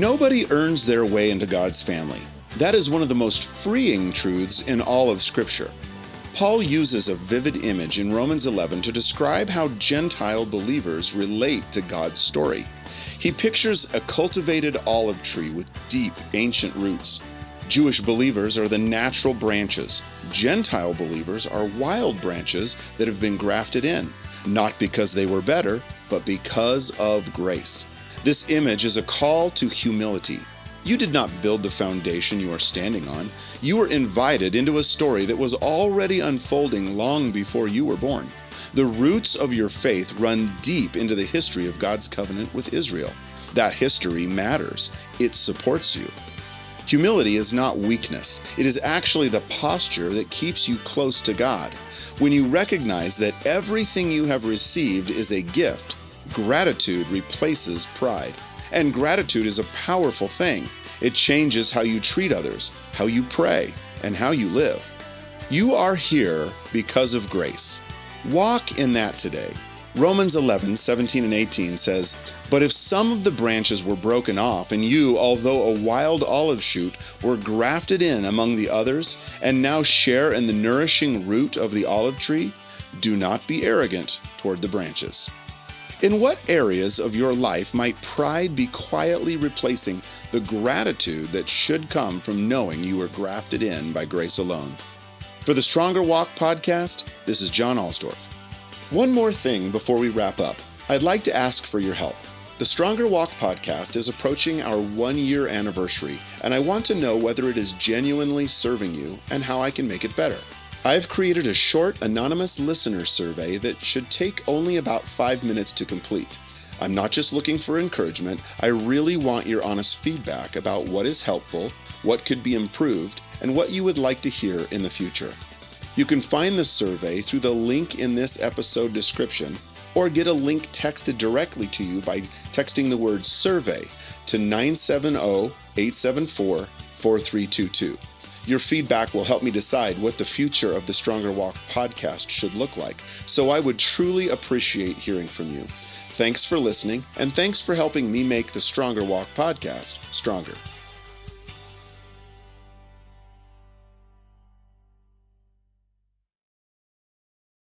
Nobody earns their way into God's family. That is one of the most freeing truths in all of Scripture. Paul uses a vivid image in Romans 11 to describe how Gentile believers relate to God's story. He pictures a cultivated olive tree with deep, ancient roots. Jewish believers are the natural branches. Gentile believers are wild branches that have been grafted in, not because they were better, but because of grace. This image is a call to humility. You did not build the foundation you are standing on. You were invited into a story that was already unfolding long before you were born. The roots of your faith run deep into the history of God's covenant with Israel. That history matters. It supports you. Humility is not weakness. It is actually the posture that keeps you close to God. When you recognize that everything you have received is a gift, gratitude replaces pride. And gratitude is a powerful thing. It changes how you treat others, how you pray, and how you live. You are here because of grace. Walk in that today. Romans 11:17 and 18 says, "But if some of the branches were broken off, and you, although a wild olive shoot, were grafted in among the others, and now share in the nourishing root of the olive tree, do not be arrogant toward the branches." In what areas of your life might pride be quietly replacing the gratitude that should come from knowing you were grafted in by grace alone? For the Stronger Walk podcast, this is John Alsdorf. One more thing before we wrap up. I'd like to ask for your help. The Stronger Walk podcast is approaching our 1-year anniversary, and I want to know whether it is genuinely serving you and how I can make it better. I've created a short, anonymous listener survey that should take only about 5 minutes to complete. I'm not just looking for encouragement, I really want your honest feedback about what is helpful, what could be improved, and what you would like to hear in the future. You can find the survey through the link in this episode description, or get a link texted directly to you by texting the word survey to 970-874-4322. Your feedback will help me decide what the future of the Stronger Walk podcast should look like, so I would truly appreciate hearing from you. Thanks for listening, and thanks for helping me make the Stronger Walk podcast stronger.